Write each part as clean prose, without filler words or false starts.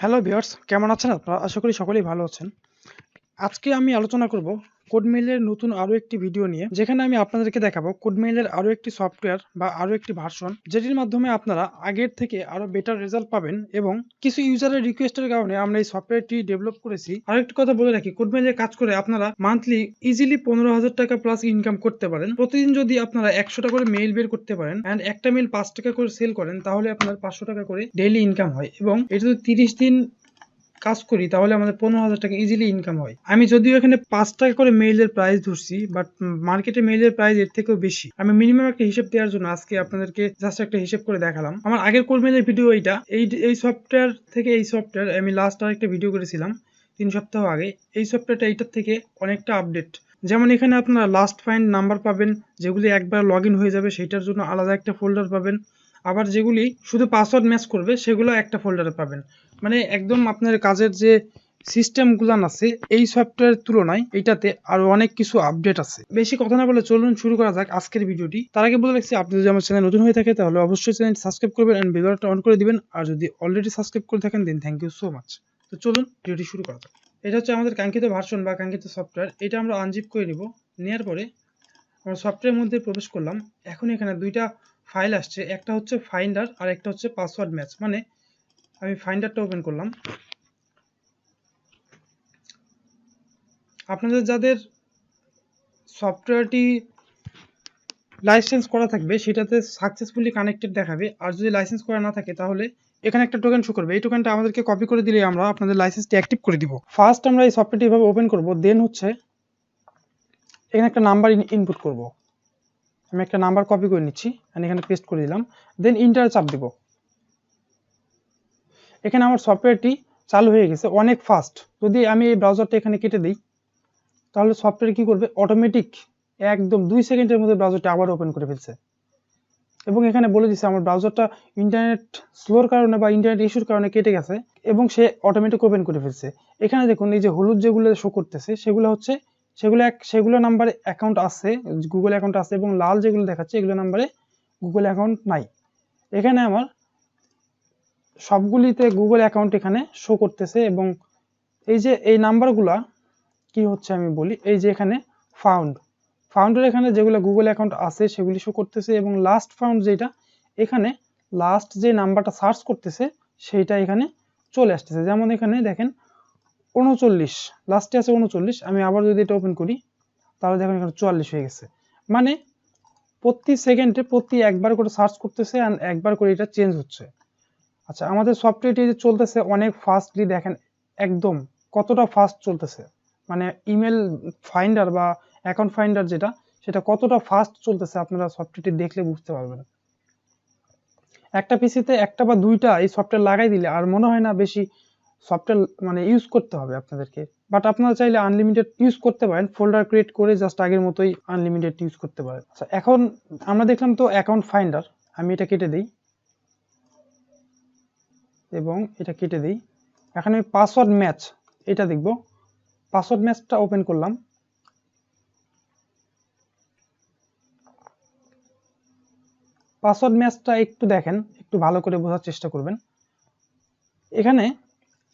Hello viewers, কেমন আছেন আপনারা? আশা করি সকলেই ভালো আছেন। আজকে আমি আলোচনা করব কোডমেইলের নতুন আরো একটি ভিডিও নিয়ে, যেখানে আমি আপনাদেরকে দেখাবো কোডমেইলের আরো একটি সফটওয়্যার বা আরো একটি ভার্সন, যেটির মাধ্যমে আপনারা আগের থেকে আরো বেটার রেজাল্ট পাবেন এবং কিছু ইউজারের রিকোয়েস্টের কারণে আমরা এই সফটওয়্যারটি ডেভেলপ করেছি। আরেকটি কথা বলে রাখি, কোডমেইলের কাজ করে আপনারা মান্থলি ইজিলি 15,000 টাকা প্লাস ইনকাম করতে পারেন। প্রতিদিন যদি আপনারা 100টা করে মেইল বের করতে পারেন এন্ড একটা মেইল 5 টাকা করে সেল করেন, তাহলে আপনার 500 টাকা করে ডেইলি ইনকাম হয় এবং এটা যদি 30 দিন কাজ করি তাহলে আমাদের 15,000 টাকা ইজিলি ইনকাম হয়। আমি যদিও এখানে 5 টাকা করে মেইলের প্রাইস ধরছি, বাট মার্কেটে মেইলের প্রাইস এর থেকেও বেশি। আমি মিনিমাম একটা হিসেব দেওয়ার জন্য আজকে আপনাদেরকে জাস্ট একটা হিসেব করে দেখালাম। আমার আগের কোড মেইলের ভিডিও এইটা, এই সফটওয়্যার থেকে এই সফটওয়্যার আমি লাস্ট আরেকটা ভিডিও করেছিলাম 3 সপ্তাহ আগে। এই সফটওয়্যারটা এইটার থেকে অনেকটা আপডেট। যেমন এখানে আপনারা লাস্ট ফাইন্ড নাম্বার পাবেন, যেগুলি একবার লগ ইন হয়ে যাবে সেটার জন্য আলাদা একটা ফোল্ডার পাবেন। আবার যেগুলি শুধু পাসওয়ার্ড ম্যাচ করবে সেগুলো একটা ফোল্ডারে পাবেন। মানে একদম আপনার কাজের যে সিস্টেমগুলো আছে এই সফটওয়্যারের তুলনায় এটাতে আরো অনেক কিছু আপডেট আছে। বেশি কথা না বলে চলুন শুরু করা যাক আজকের ভিডিওটি। তার আগে বলে রাখছি, আপনি যদি আমার চ্যানেল নতুন হয়ে থাকে তাহলে অবশ্যই চ্যানেলটি সাবস্ক্রাইব করবেন এন্ড বেল বাটনটা অন করে দিবেন। আর যদি অলরেডি সাবস্ক্রাইব করে থাকেন দেন থ্যাংক ইউ সো মাচ। তো চলুন ভিডিওটি শুরু করা যাক। এটা হচ্ছে আমাদের কাঙ্ক্ষিত ভার্সন বা কাঙ্ক্ষিত সফটওয়্যার। এটা আমরা আনজিপ করে নিব। নেওয়ার পরে আমরা সফটওয়্যারের মধ্যে প্রবেশ করলাম। এখন এখানে দুইটা ফাইল আসছে, একটা হচ্ছে ফাইন্ডার আর একটা হচ্ছে পাসওয়ার্ড ম্যাচ। মানে আমি ফাইন্ডারটা ওপেন করলাম। আপনাদের যাদের সফটওয়্যারটি লাইসেন্স করা থাকবে সেটাতে সাকসেসফুলি কানেক্টেড দেখাবে, আর যদি লাইসেন্স করা না থাকে তাহলে এখানে একটা টোকেন শো করবে। এই টোকেনটা আমাদেরকে কপি করে দিলে আমরা আপনাদের লাইসেন্সটি অ্যাক্টিভ করে দিব। ফার্স্ট আমরা এই সফটওয়্যারটি এভাবে ওপেন করব, দেন হচ্ছে এখানে একটা নাম্বার ইনপুট করব। আমি একটা নাম্বার কপি করে নিচ্ছি আর এখানে পেস্ট করে দিলাম, দেন ইন্টার চাপ দিব। এখানে আমার সফটওয়্যারটি চালু হয়ে গেছে, অনেক ফাস্ট। যদি আমি এই ব্রাউজারটা এখানে কেটে দিই তাহলে সফটওয়্যার কি করবে, অটোমেটিক একদম 2 সেকেন্ডের মধ্যে ব্রাউজারটা আবার ওপেন করে ফেলছে। এবং এখানে বলে দিচ্ছে আমার ব্রাউজারটা ইন্টারনেট স্লোর কারণে বা ইন্টারনেট ইস্যুর কারণে কেটে গেছে এবং সে অটোমেটিক ওপেন করে ফেলছে। এখানে দেখুন এই যে হলুদ যেগুলো শো করতেছে সেগুলো হচ্ছে সেগুলো নাম্বারে অ্যাকাউন্ট আছে, গুগল অ্যাকাউন্ট আছে, এবং লাল যেগুলো দেখাচ্ছে এগুলো নাম্বারে গুগল অ্যাকাউন্ট নাই। এখানে আমার সবগুলিতে গুগল অ্যাকাউন্ট এখানে শো করতেছে। এবং এই যে এই নাম্বারগুলা কি হচ্ছে আমি বলি, এই যে এখানে ফাউন্ডের এখানে যেগুলো গুগল অ্যাকাউন্ট আছে সেগুলি শো করতেছে, এবং লাস্ট ফাউন্ড যেটা এখানে লাস্ট যে নাম্বারটা সার্চ করতেছে সেইটা এখানে চলে আসতেছে। যেমন এখানে দেখেন 39 লাস্টে আছে 39। আমি আবার যদি এটা ওপেন করি তাহলে দেখেন এখানে 44 হয়ে গেছে। মানে প্রতি সেকেন্ডে প্রতি একবার করে সার্চ করতেছে আর একবার করে এটা চেঞ্জ হচ্ছে। আচ্ছা, আমাদের সফটওয়্যারটি যে চলতেছে অনেক ফাস্টলি, দেখেন একদম কতটা ফাস্ট চলতেছে। মানে ইমেল ফাইন্ডার বা অ্যাকাউন্ট ফাইন্ডার যেটা, সেটা কতটা ফাস্ট চলতেছে আপনারা সফটওয়্যারটি দেখলে বুঝতে পারবেন। একটা পিসিতে একটা বা দুইটা এই সফটওয়্যার লাগাই দিলে আর মনে হয় না বেশি সফটওয়্যার মানে ইউজ করতে হবে আপনাদেরকে। বাট আপনারা চাইলে আনলিমিটেড ইউজ করতে পারেন, ফোল্ডার ক্রিয়েট করে জাস্ট আগের মতোই আনলিমিটেড ইউজ করতে পারেন। আচ্ছা, এখন আমরা দেখলাম তো অ্যাকাউন্ট ফাইন্ডার, আমি এটা কেটে দিই এবং এটা কেটে দিই। এখন আমি পাসওয়ার্ড ম্যাচ এটা দেখব। পাসওয়ার্ড ম্যাচটা ওপেন করলাম। পাসওয়ার্ড ম্যাচটা একটু দেখেন, একটু ভালো করে বোঝার চেষ্টা করবেন। এখানে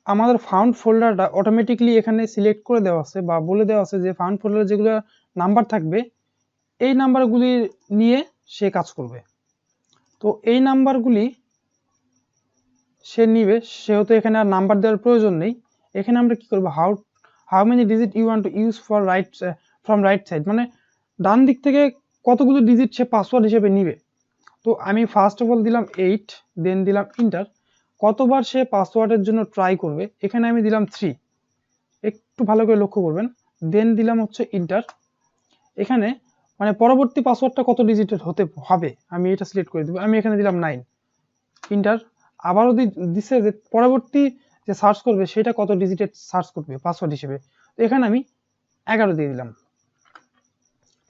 আমাদের ফাউন্ড ফোল্ডারটা অটোমেটিকলি এখানে সিলেক্ট করে দেওয়া আছে বা বলে দেওয়া আছে যে ফাউন্ড ফোল্ডারে যেগুলো নাম্বার থাকবে এই নাম্বারগুলি নিয়ে সে কাজ করবে। তো এই নাম্বারগুলি সে নিবে, সেহেতু এখানে আর নাম্বার দেওয়ার প্রয়োজন নেই। এখানে আমরা কি করবো, how many digit you want to use for from right side, মানে ডান দিক থেকে কতগুলো ডিজিট সে পাসওয়ার্ড হিসেবে নিবে। তো আমি ফার্স্ট অফ অল দিলাম 8, দেন দিলাম ইন্টার। কতবার সে পাসওয়ার্ডের জন্য ট্রাই করবে এখানে আমি দিলাম 3, একটু ভালো করে লক্ষ্য করবেন। দেন দিলাম হচ্ছে ইন্টার। এখানে মানে পরবর্তী পাসওয়ার্ডটা কত ডিজিটের হতে হবে আমি এটা সিলেক্ট করে দেবো। আমি এখানে দিলাম 9, ইন্টার। আবারও দিচ্ছে যে পরবর্তী যে সার্চ করবে সেটা কত ডিজিটের সার্চ করবে পাসওয়ার্ড হিসেবে। তো এখানে আমি 11 দিয়ে দিলাম।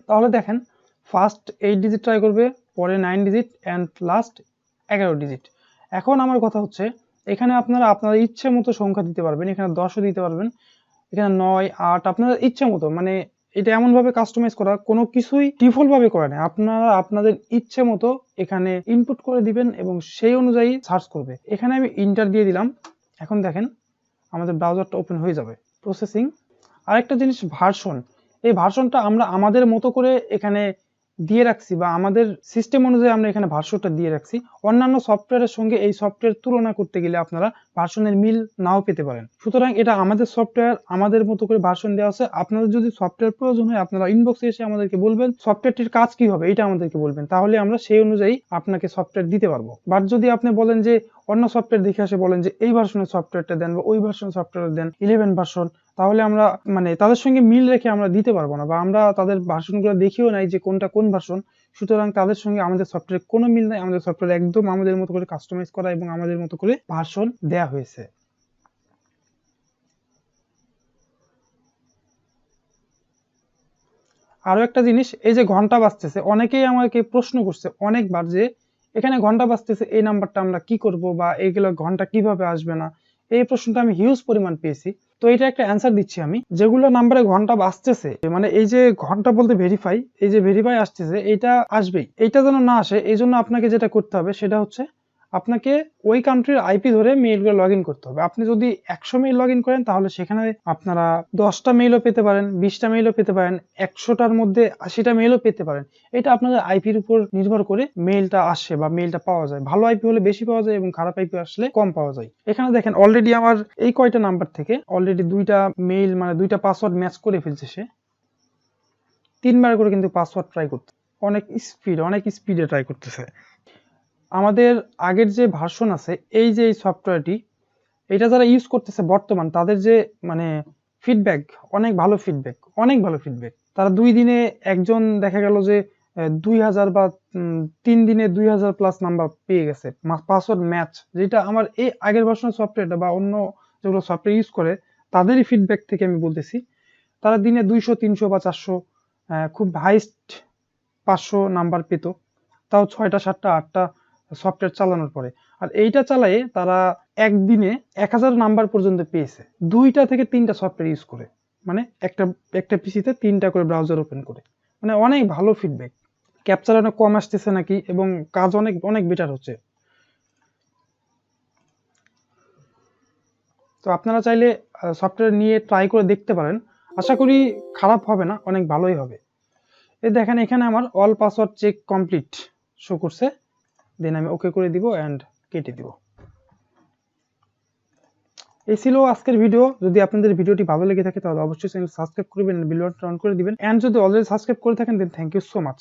তাহলে দেখেন ফার্স্ট 8 ডিজিট ট্রাই করবে, পরে 9 ডিজিট অ্যান্ড লাস্ট 11 ডিজিট। এখন আমার কথা হচ্ছে এখানে আপনারা আপনাদের ইচ্ছে মতো সংখ্যা দিতে পারবেন, এখানে 10ও দিতে পারবেন, এখানে 9, 8 আপনাদের ইচ্ছে মতো। মানে এটা এমনভাবে কাস্টমাইজ করা, কোনো কিছুই ডিফল্ট ভাবে করা নেই। আপনারা আপনাদের ইচ্ছে মতো এখানে ইনপুট করে দিবেন এবং সেই অনুযায়ী সার্চ করবে। এখানে আমি ইন্টার দিয়ে দিলাম। এখন দেখেন আমাদের ব্রাউজারটা ওপেন হয়ে যাবে। প্রসেসিং। আরেকটা জিনিস ভার্সন, এই ভার্সনটা আমরা আমাদের মতো করে এখানে দিয়ে রাখছি বা আমাদের সিস্টেম অনুযায়ী আমরা এখানে ভার্সনটা দিয়ে রাখছি। অন্যান্য সফটওয়্যারের সঙ্গে এই সফটওয়্যার তুলনা করতে গেলে আপনারা ভার্সনের মিল নাও পেতে পারেন। সুতরাং এটা আমাদের সফটওয়্যার, আমাদের মতো করে ভার্সন দেওয়া আছে। আপনাদের যদি সফটওয়্যার প্রয়োজন হয় আপনারা ইনবক্সে এসে আমাদেরকে বলবেন সফটওয়্যারটির কাজ কি হবে, এটা আমাদেরকে বলবেন, তাহলে আমরা সেই অনুযায়ী আপনাকে সফটওয়্যার দিতে পারবো। বাট যদি আপনি বলেন যে অন্য সফটওয়্যার দেখে আসে বলেন যে এই ভার্সনের সফটওয়্যারটা দেন বা ওই ভার্সনের সফটওয়্যার দেন 11 ভার্সন, তাহলে আমরা মানে তাদের সঙ্গে মিল রেখে আমরা দিতে পারবো না, বা আমরা তাদের ভার্সনগুলো দেখিও নাই যে কোনটা কোন ভার্সন। সুতরাং তাদের সঙ্গে আমাদের সফটওয়্যারের কোনো মিল নাই। আমাদের সফটওয়্যার একদম আমাদের মতো করে কাস্টমাইজ করা এবং আমাদের মতো করে ভার্সন দেয়া হয়েছে। আরো একটা জিনিস, এই যে ঘন্টা বাজতেছে, অনেকেই আমাকে প্রশ্ন করছে অনেকবার যে এখানে ঘন্টা বাজতেছে এই নাম্বারটা আমরা কি করব বা এইগুলো ঘন্টা কিভাবে আসবে না, এই প্রশ্নটা আমি হিউজ পরিমাণ পেয়েছি। তো এটা একটা অ্যান্সার দিচ্ছি আমি। যেগুলো নাম্বারে ঘন্টা বাজতেছে মানে এই যে ঘন্টা বলতে ভেরিফাই, এই যে ভেরিফাই আসতেছে এইটা আসবেই, এইটা যেন না আসে এই জন্য আপনাকে যেটা করতে হবে সেটা হচ্ছে আপনাকে ওই কান্ট্রির আইপি ধরে মেইলগুলো লগ ইন করতে হবে। আপনি যদি 100 মেইল লগ ইন করেন তাহলে সেখানে আপনারা 10টা মেইলও পেতে পারেন, 20টা মেইলও পেতে পারেন, 100টার মধ্যে 80টা মেইলও পেতে পারেন। এটা আপনাদের আইপির উপর নির্ভর করে মেইলটা আসে বা মেইলটা পাওয়া যায়। ভালো আইপি হলে বেশি পাওয়া যায় এবং খারাপ আইপি আসলে কম পাওয়া যায়। এখানে দেখেন অলরেডি আমার এই কয়টা নাম্বার থেকে অলরেডি 2টা মেইল মানে 2টা পাসওয়ার্ড ম্যাচ করে ফেলছে সে। 3বার করে কিন্তু পাসওয়ার্ড ট্রাই করতে, অনেক স্পিডে ট্রাই করতেছে। আমাদের আগের যে ভার্সন আছে এই যে এই সফটওয়্যারটি, এটা যারা ইউজ করতেছে বর্তমান তাদের যে মানে ফিডব্যাক, অনেক ভালো ফিডব্যাক। তারা 2 দিনে একজন দেখা গেল যে 2000 বা 3 দিনে 2000 প্লাস নাম্বার পেয়ে গেছে পাসওয়ার্ড ম্যাচ। যেটা আমার এই আগের ভার্সনের সফটওয়্যারটা বা অন্য যেগুলো সফটওয়্যার ইউজ করে তাদেরই ফিডব্যাক থেকে আমি বলতেছি, তারা দিনে 200 300 বা 400 খুব হাইস্ট 500 নাম্বার পেত, তাও 6টা 7টা 8টা সফটওয়্যার চালানোর পরে। আর এইটা চালায়ে তারা একদিনে 1000 নাম্বার পর্যন্ত পেয়েছে 2টা থেকে 3টা সফটওয়্যার ইউজ করে, মানে একটা পিসিতে 3টা করে ব্রাউজার ওপেন করে। মানে অনেক ভালো ফিডব্যাক। ক্যাপচার অনেক কম আসতেছে নাকি এবং কাজ অনেক অনেক বেটার হচ্ছে। তো আপনারা চাইলে সফটওয়্যার নিয়ে ট্রাই করে দেখতে পারেন, আশা করি খারাপ হবে না, অনেক ভালোই হবে। এই দেখেন এখানে আমার all password check complete show করছে, দেন আমি ওকে করে দিব অ্যান্ড কেটে দিব। এই ছিল আজকের ভিডিও। যদি আপনাদের ভিডিওটি ভালো লেগে থাকে তাহলে অবশ্যই চ্যানেল সাবস্ক্রাইব করবেন, বেল বাটন অন করে দিবেন, এন্ড যদি অলরেডি সাবস্ক্রাইব করে থাকেন দেন থ্যাংক ইউ সো মাচ।